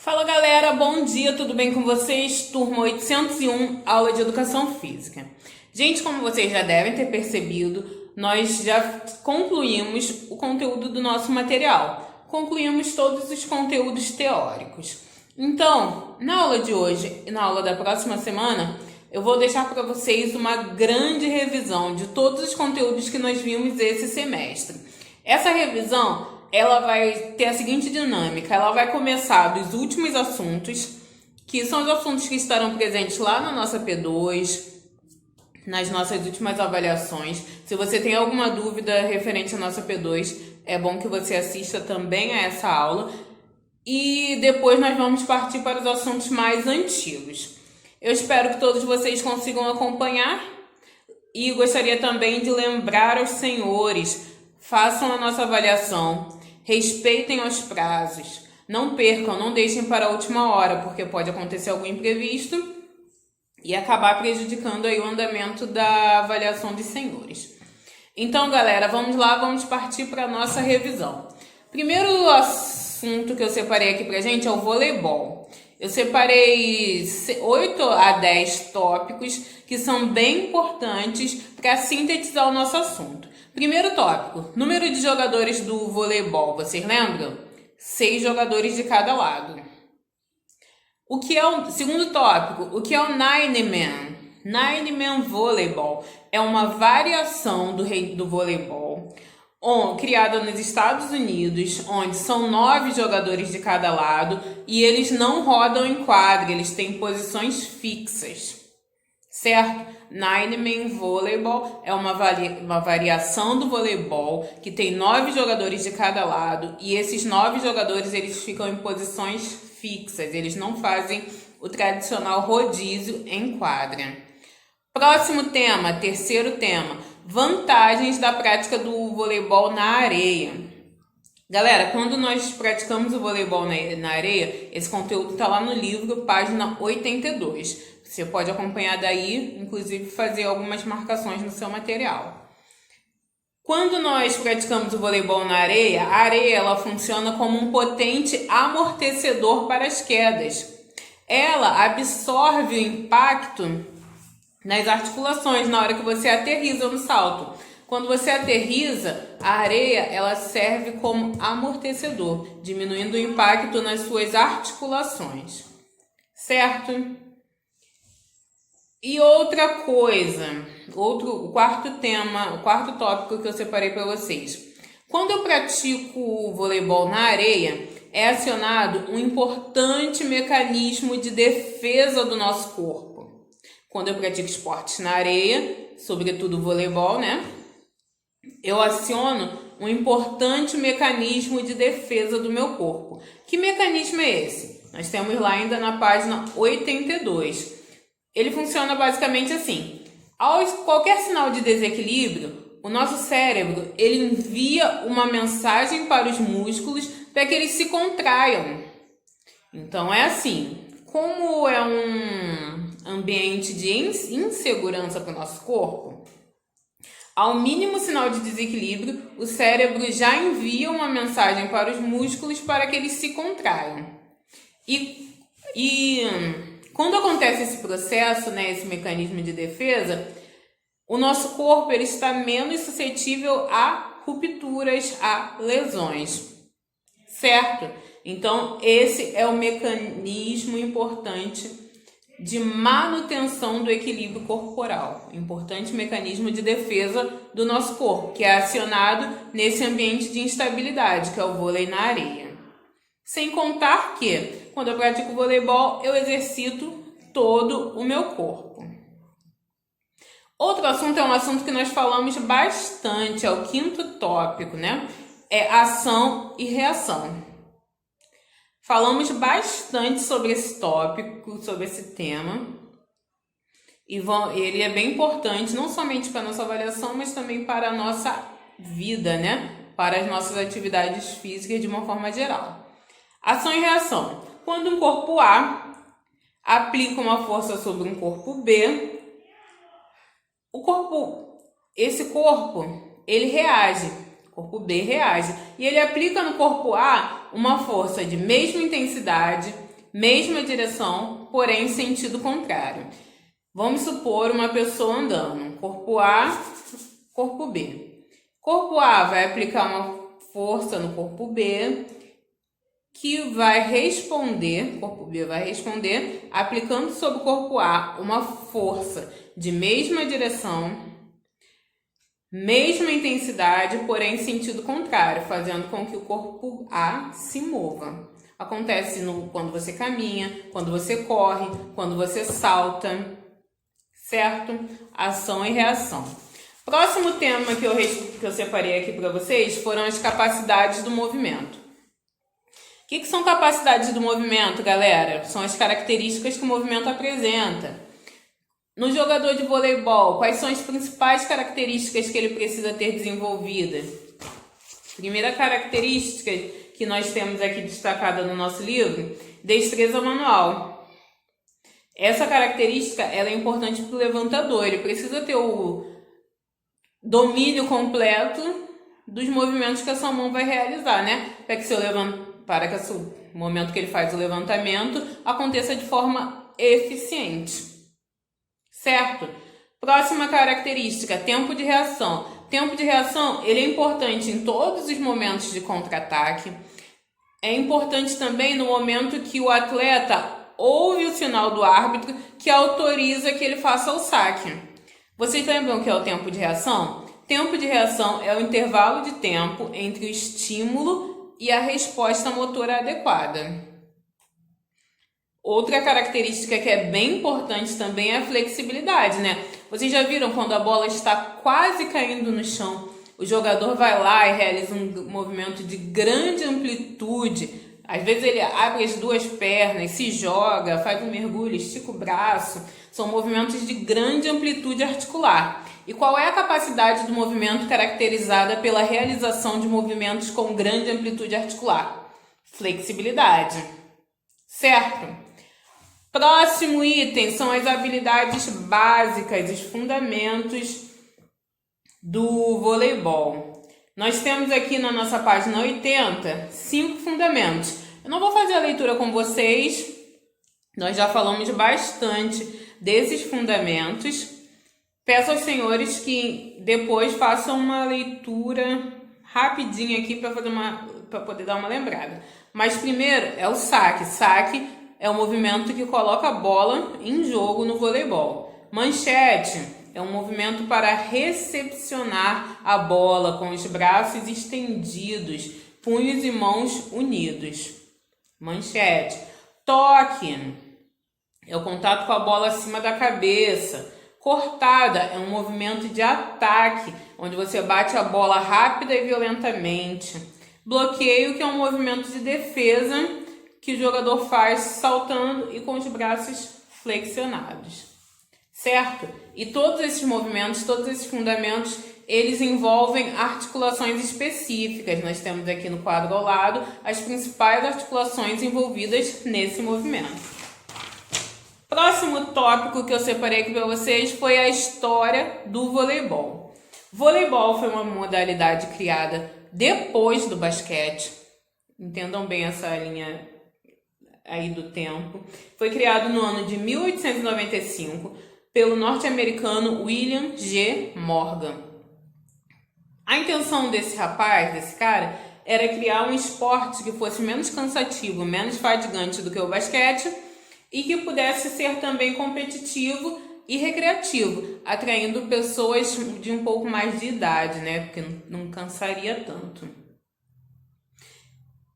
Fala galera, bom dia, tudo bem com vocês? Turma 801, aula de Educação Física. Gente, como vocês já devem ter percebido, nós já concluímos o conteúdo do nosso material. Concluímos todos os conteúdos teóricos. Então, na aula de hoje e na aula da próxima semana, eu vou deixar para vocês uma grande revisão de todos os conteúdos que nós vimos esse semestre. Essa revisão ela vai ter a seguinte dinâmica, ela vai começar dos últimos assuntos, que são os assuntos que estarão presentes lá na nossa P2, nas nossas últimas avaliações. Se você tem alguma dúvida referente à nossa P2, é bom que você assista também a essa aula. E depois nós vamos partir para os assuntos mais antigos. Eu espero que todos vocês consigam acompanhar e gostaria também de lembrar aos senhores, façam a nossa avaliação. Respeitem os prazos, não percam, não deixem para a última hora, porque pode acontecer algum imprevisto e acabar prejudicando aí o andamento da avaliação dos senhores. Então, galera, vamos lá, vamos partir para a nossa revisão. Primeiro assunto que eu separei aqui pra gente é o voleibol. Eu separei 8 a 10 tópicos que são bem importantes para sintetizar o nosso assunto. Primeiro tópico, número de jogadores do voleibol, vocês lembram? 6 jogadores de cada lado. O que é o segundo tópico, o que é o nine man? Nine man voleibol é uma variação do voleibol criada nos Estados Unidos, onde são 9 jogadores de cada lado e eles não rodam em quadra, eles têm posições fixas, certo? Nine man voleibol é uma variação do voleibol que tem 9 jogadores de cada lado e esses 9 jogadores eles ficam em posições fixas, eles não fazem o tradicional rodízio em quadra. Próximo tema, terceiro tema, vantagens da prática do voleibol na areia. Galera, quando nós praticamos o voleibol na areia, esse conteúdo está lá no livro, página 82. Você pode acompanhar daí, inclusive fazer algumas marcações no seu material. Quando nós praticamos o voleibol na areia, a areia ela funciona como um potente amortecedor para as quedas. Ela absorve o impacto nas articulações na hora que você aterriza no salto. Quando você aterriza, a areia ela serve como amortecedor, diminuindo o impacto nas suas articulações. Certo? E outra coisa, o quarto tópico que eu separei para vocês. Quando eu pratico voleibol na areia, é acionado um importante mecanismo de defesa do nosso corpo. Quando eu pratico esportes na areia, sobretudo voleibol, né? Eu aciono um importante mecanismo de defesa do meu corpo. Que mecanismo é esse? Nós temos lá ainda na página 82. Ele funciona basicamente assim. Ao qualquer sinal de desequilíbrio, o nosso cérebro ele envia uma mensagem para os músculos para que eles se contraiam. Então é assim, como é um ambiente de insegurança para o nosso corpo, ao mínimo sinal de desequilíbrio, o cérebro já envia uma mensagem para os músculos para que eles se contraiam. Quando acontece esse processo, né, esse mecanismo de defesa, o nosso corpo ele está menos suscetível a rupturas, a lesões, certo? Então, esse é o mecanismo importante de manutenção do equilíbrio corporal, importante mecanismo de defesa do nosso corpo, que é acionado nesse ambiente de instabilidade, que é o vôlei na areia. Sem contar que, quando eu pratico voleibol, eu exercito todo o meu corpo. Outro assunto é um assunto que nós falamos bastante, é o quinto tópico, né? É ação e reação. Falamos bastante sobre esse tópico, sobre esse tema. E ele é bem importante, não somente para a nossa avaliação, mas também para a nossa vida, né? Para as nossas atividades físicas de uma forma geral. Ação e reação. Quando um corpo A aplica uma força sobre um corpo B, esse corpo, ele reage. O corpo B reage. E ele aplica no corpo A uma força de mesma intensidade, mesma direção, porém em sentido contrário. Vamos supor uma pessoa andando, corpo A, corpo B. Corpo A vai aplicar uma força no corpo B, que vai responder, corpo B vai responder, aplicando sobre o corpo A uma força de mesma direção, mesma intensidade, porém em sentido contrário, fazendo com que o corpo A se mova. Acontece quando você caminha, quando você corre, quando você salta, certo? Ação e reação. Próximo tema que eu separei aqui para vocês foram as capacidades do movimento. O que são capacidades do movimento, galera? São as características que o movimento apresenta. No jogador de voleibol, quais são as principais características que ele precisa ter desenvolvidas? Primeira característica que nós temos aqui destacada no nosso livro, destreza manual. Essa característica ela é importante para o levantador, ele precisa ter o domínio completo dos movimentos que a sua mão vai realizar, né? Para que o momento que ele faz o levantamento aconteça de forma eficiente. Certo? Próxima característica, tempo de reação. Tempo de reação, ele é importante em todos os momentos de contra-ataque. É importante também no momento que o atleta ouve o sinal do árbitro que autoriza que ele faça o saque. Vocês lembram o que é o tempo de reação? Tempo de reação é o intervalo de tempo entre o estímulo e a resposta motora adequada. Outra característica que é bem importante também é a flexibilidade, né? Vocês já viram quando a bola está quase caindo no chão, o jogador vai lá e realiza um movimento de grande amplitude. Às vezes ele abre as duas pernas, se joga, faz um mergulho, estica o braço. São movimentos de grande amplitude articular. E qual é a capacidade do movimento caracterizada pela realização de movimentos com grande amplitude articular? Flexibilidade. Certo? Próximo item são as habilidades básicas, os fundamentos do voleibol. Nós temos aqui na nossa página 80, 5 fundamentos. Eu não vou fazer a leitura com vocês, nós já falamos bastante desses fundamentos. Peço aos senhores que depois façam uma leitura rapidinha aqui para poder dar uma lembrada. Mas primeiro é o saque. Saque é o movimento que coloca a bola em jogo no voleibol. Manchete é um movimento para recepcionar a bola com os braços estendidos, punhos e mãos unidos. Manchete. Toque é o contato com a bola acima da cabeça. Cortada é um movimento de ataque, onde você bate a bola rápida e violentamente. Bloqueio, que é um movimento de defesa que o jogador faz saltando e com os braços flexionados. Certo? E todos esses movimentos, todos esses fundamentos, eles envolvem articulações específicas. Nós temos aqui no quadro ao lado as principais articulações envolvidas nesse movimento. Próximo tópico que eu separei aqui para vocês foi a história do voleibol. Voleibol foi uma modalidade criada depois do basquete. Entendam bem essa linha aí do tempo. Foi criado no ano de 1895 pelo norte-americano William G. Morgan. A intenção desse cara, era criar um esporte que fosse menos cansativo, menos fadigante do que o basquete e que pudesse ser também competitivo e recreativo, atraindo pessoas de um pouco mais de idade, né? Porque não cansaria tanto.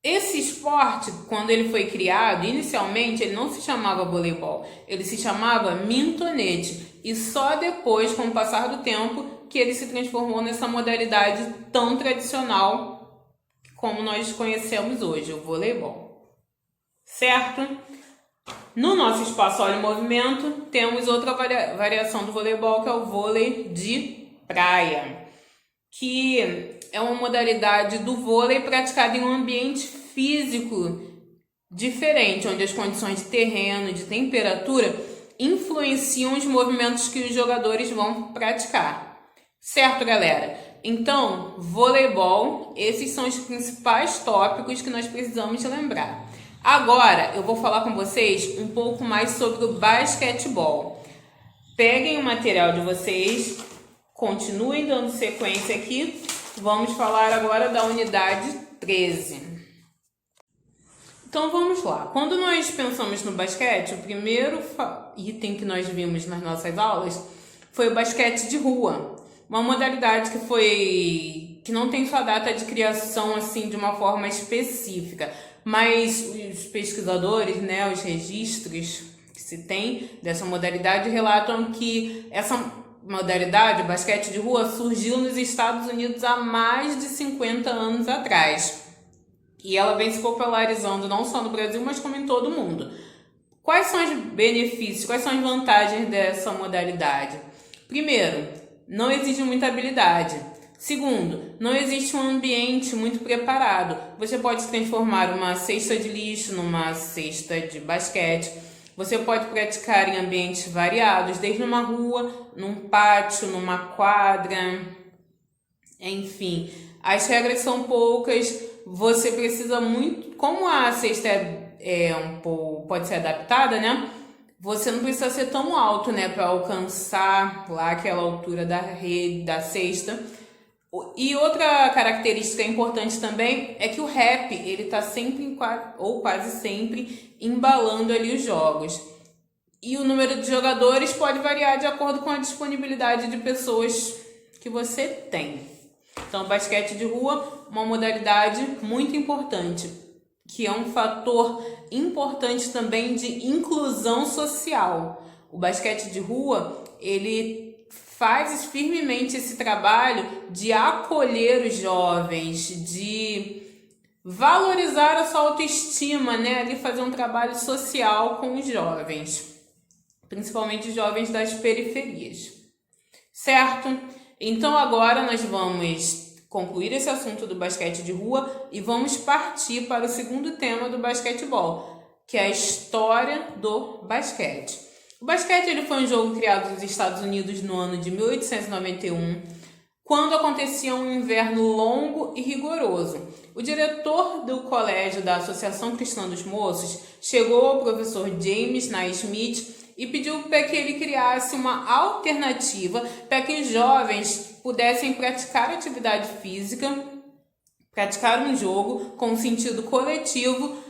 Esse esporte, quando ele foi criado, inicialmente ele não se chamava voleibol, ele se chamava mintonete. E só depois, com o passar do tempo, que ele se transformou nessa modalidade tão tradicional como nós conhecemos hoje, o voleibol. Certo? No nosso espaço Olha em Movimento, temos outra variação do voleibol, que é o vôlei de praia, que é uma modalidade do vôlei praticada em um ambiente físico diferente, onde as condições de terreno e de temperatura influenciam os movimentos que os jogadores vão praticar. Certo, galera? Então, voleibol, esses são os principais tópicos que nós precisamos lembrar. Agora eu vou falar com vocês um pouco mais sobre o basquetebol. Peguem o material de vocês, continuem dando sequência aqui. Vamos falar agora da unidade 13. Então vamos lá. Quando nós pensamos no basquete, o primeiro item que nós vimos nas nossas aulas foi o basquete de rua. Uma modalidade que não tem sua data de criação assim de uma forma específica, mas os pesquisadores, né, os registros que se tem dessa modalidade relatam que essa modalidade, o basquete de rua, surgiu nos Estados Unidos há mais de 50 anos atrás. E ela vem se popularizando não só no Brasil, mas como em todo o mundo. Quais são os benefícios, quais são as vantagens dessa modalidade? Primeiro, não exige muita habilidade. Segundo, não existe um ambiente muito preparado. Você pode transformar uma cesta de lixo numa cesta de basquete. Você pode praticar em ambientes variados, desde uma rua, num pátio, numa quadra, enfim. As regras são poucas, você precisa muito... Como a cesta pode ser adaptada, né? Você não precisa ser tão alto, né, para alcançar lá aquela altura da rede, da cesta. E outra característica importante também é que o rap, ele tá sempre, ou quase sempre, embalando ali os jogos. E o número de jogadores pode variar de acordo com a disponibilidade de pessoas que você tem. Então, basquete de rua, uma modalidade muito importante, que é um fator importante também de inclusão social. O basquete de rua, ele faz firmemente esse trabalho de acolher os jovens, de valorizar a sua autoestima, né? Ali fazer um trabalho social com os jovens, principalmente os jovens das periferias, certo? Então agora nós vamos concluir esse assunto do basquete de rua e vamos partir para o segundo tema do basquetebol, que é a história do basquete. O basquete ele foi um jogo criado nos Estados Unidos no ano de 1891, quando acontecia um inverno longo e rigoroso. O diretor do colégio da Associação Cristã dos Moços chegou ao professor James Naismith e pediu para que ele criasse uma alternativa para que os jovens pudessem praticar atividade física, praticar um jogo com sentido coletivo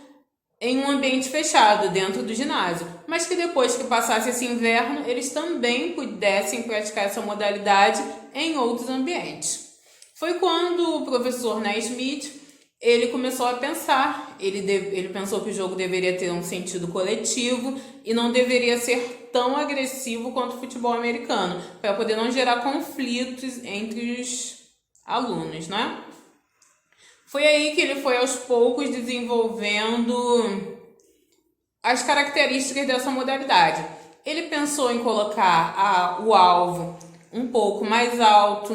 em um ambiente fechado dentro do ginásio, mas que depois que passasse esse inverno, eles também pudessem praticar essa modalidade em outros ambientes. Foi quando o professor Naismith ele começou a pensar, ele pensou que o jogo deveria ter um sentido coletivo e não deveria ser tão agressivo quanto o futebol americano, para poder não gerar conflitos entre os alunos, né? Foi aí que ele foi aos poucos desenvolvendo as características dessa modalidade. Ele pensou em colocar o alvo um pouco mais alto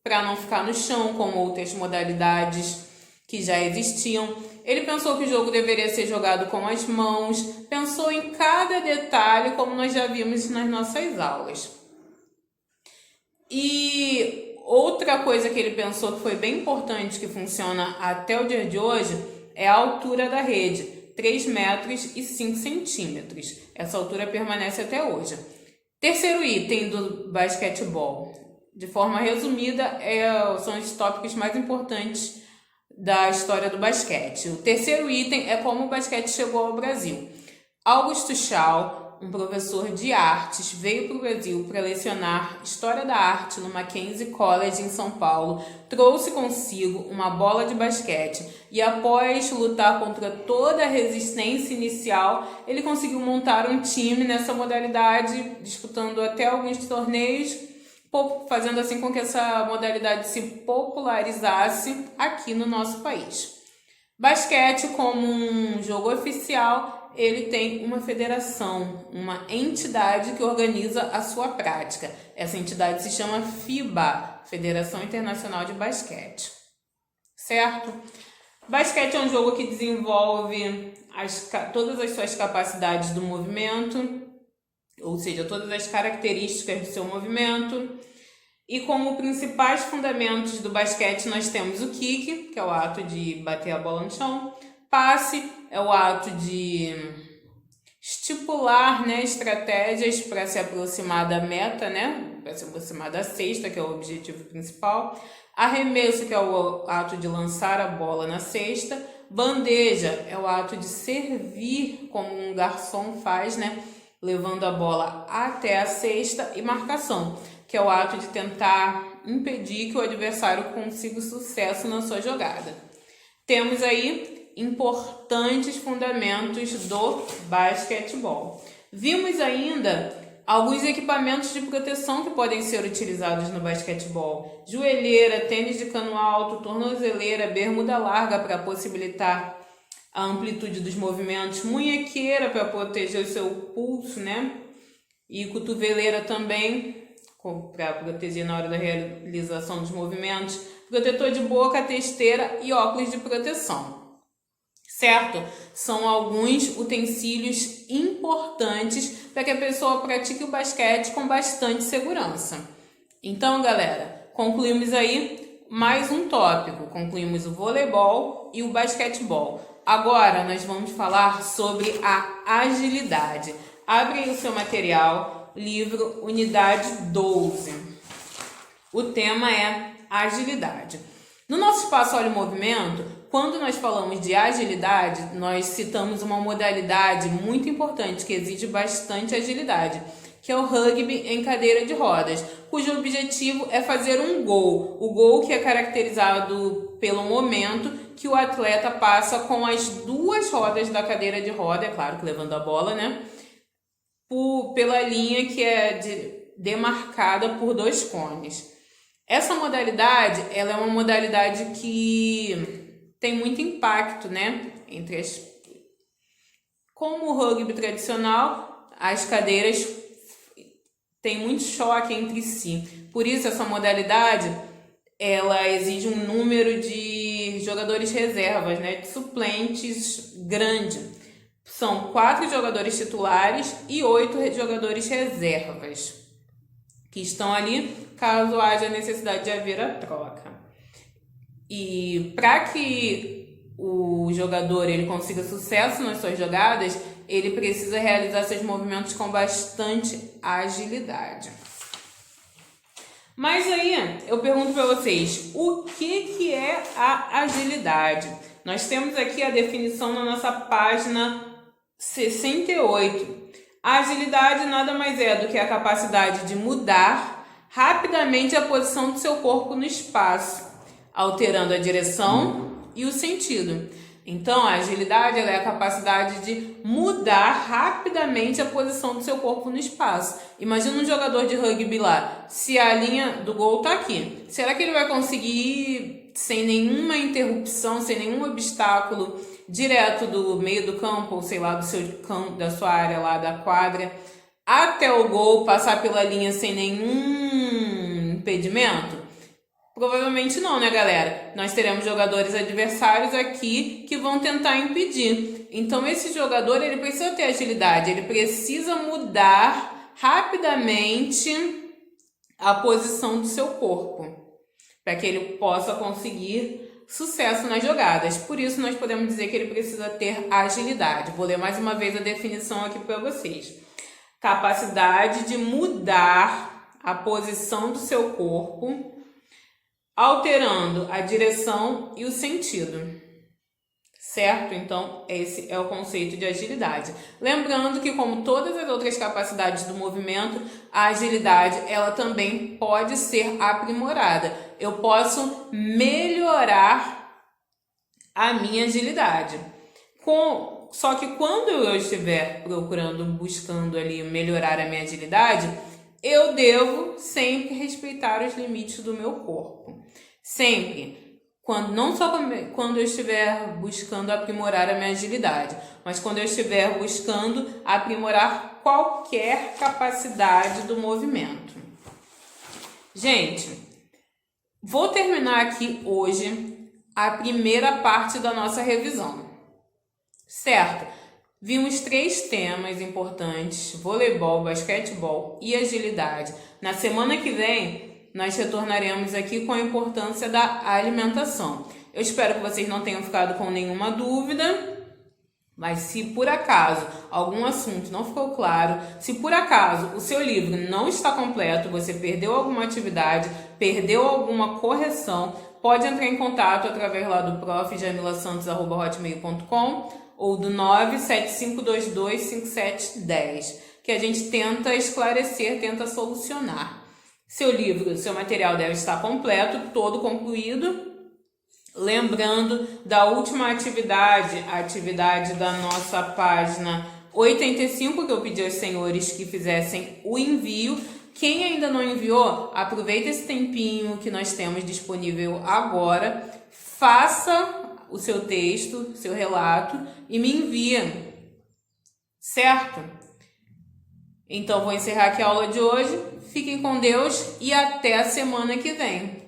para não ficar no chão, como outras modalidades que já existiam. Ele pensou que o jogo deveria ser jogado com as mãos, pensou em cada detalhe, como nós já vimos nas nossas aulas. E outra coisa que ele pensou que foi bem importante, que funciona até o dia de hoje, é a altura da rede, 3 metros e 5 centímetros. Essa altura permanece até hoje. Terceiro item do basquetebol, de forma resumida, são os tópicos mais importantes da história do basquete. O terceiro item é como o basquete chegou ao Brasil. Augusto Shaw, um professor de artes, veio para o Brasil para lecionar História da Arte no Mackenzie College em São Paulo, trouxe consigo uma bola de basquete e após lutar contra toda a resistência inicial, ele conseguiu montar um time nessa modalidade, disputando até alguns torneios, fazendo assim com que essa modalidade se popularizasse aqui no nosso país. Basquete, como um jogo oficial, ele tem uma federação, uma entidade que organiza a sua prática. Essa entidade se chama FIBA, Federação Internacional de Basquete. Certo? Basquete é um jogo que desenvolve todas as suas capacidades do movimento, ou seja, todas as características do seu movimento. E como principais fundamentos do basquete nós temos o kick, que é o ato de bater a bola no chão, passe, é o ato de estipular, né, estratégias para se aproximar da meta, né, para se aproximar da cesta, que é o objetivo principal. Arremesso, que é o ato de lançar a bola na cesta. Bandeja é o ato de servir, como um garçom faz, né, levando a bola até a cesta. E marcação, que é o ato de tentar impedir que o adversário consiga sucesso na sua jogada. Temos aí importantes fundamentos do basquetebol. Vimos ainda alguns equipamentos de proteção que podem ser utilizados no basquetebol: joelheira, tênis de cano alto, tornozeleira, bermuda larga para possibilitar a amplitude dos movimentos, munhequeira para proteger o seu pulso, né? E cotoveleira também para proteger na hora da realização dos movimentos, protetor de boca, testeira e óculos de proteção. Certo? São alguns utensílios importantes para que a pessoa pratique o basquete com bastante segurança. Então, galera, concluímos aí mais um tópico. Concluímos o voleibol e o basquetebol. Agora, nós vamos falar sobre a agilidade. Abre aí o seu material, livro Unidade 12. O tema é agilidade. No nosso espaço Olha o Movimento, quando nós falamos de agilidade, nós citamos uma modalidade muito importante que exige bastante agilidade, que é o rugby em cadeira de rodas, cujo objetivo é fazer um gol. O gol que é caracterizado pelo momento que o atleta passa com as duas rodas da cadeira de roda, é claro que levando a bola, né? Pela linha que é demarcada por dois cones. Essa modalidade, ela é uma modalidade que tem muito impacto, né? Como o rugby tradicional, as cadeiras têm muito choque entre si. Por isso, essa modalidade, ela exige um número de jogadores reservas, né? De suplentes grande. São 4 jogadores titulares e 8 jogadores reservas, que estão ali caso haja necessidade de haver a troca. E para que o jogador ele consiga sucesso nas suas jogadas, ele precisa realizar seus movimentos com bastante agilidade. Mas aí eu pergunto para vocês, o que é a agilidade? Nós temos aqui a definição na nossa página 68. A agilidade nada mais é do que a capacidade de mudar rapidamente a posição do seu corpo no espaço, alterando a direção e o sentido. Então, a agilidade ela é a capacidade de mudar rapidamente a posição do seu corpo no espaço. Imagina um jogador de rugby lá, se a linha do gol está aqui, será que ele vai conseguir, sem nenhuma interrupção, sem nenhum obstáculo, direto do meio do campo, ou sei lá, do seu campo, da sua área lá da quadra, até o gol, passar pela linha sem nenhum impedimento? Provavelmente não, né, galera? Nós teremos jogadores adversários aqui que vão tentar impedir. Então, esse jogador, ele precisa ter agilidade, ele precisa mudar rapidamente a posição do seu corpo, para que ele possa conseguir sucesso nas jogadas. Por isso, nós podemos dizer que ele precisa ter agilidade. Vou ler mais uma vez a definição aqui para vocês. Capacidade de mudar a posição do seu corpo, alterando a direção e o sentido. Certo? Então, esse é o conceito de agilidade. Lembrando que, como todas as outras capacidades do movimento, a agilidade ela também pode ser aprimorada. Eu posso melhorar a minha agilidade. Só que quando eu estiver buscando ali melhorar a minha agilidade, eu devo sempre respeitar os limites do meu corpo. Sempre. Não só quando eu estiver buscando aprimorar a minha agilidade, mas quando eu estiver buscando aprimorar qualquer capacidade do movimento. Gente, vou terminar aqui hoje a primeira parte da nossa revisão, certo? Vimos 3 temas importantes: voleibol, basquetebol e agilidade. Na semana que vem, nós retornaremos aqui com a importância da alimentação. Eu espero que vocês não tenham ficado com nenhuma dúvida. Mas se por acaso algum assunto não ficou claro, se por acaso o seu livro não está completo, você perdeu alguma atividade, perdeu alguma correção, pode entrar em contato através lá do prof.jamilasantos@hotmail.com ou do 975225710, que a gente tenta esclarecer, tenta solucionar. Seu livro, seu material deve estar completo, todo concluído. Lembrando da última atividade, a atividade da nossa página 85, que eu pedi aos senhores que fizessem o envio. Quem ainda não enviou, aproveita esse tempinho que nós temos disponível agora, faça o seu texto, seu relato e me envia, certo? Então vou encerrar aqui a aula de hoje. Fiquem com Deus e até a semana que vem.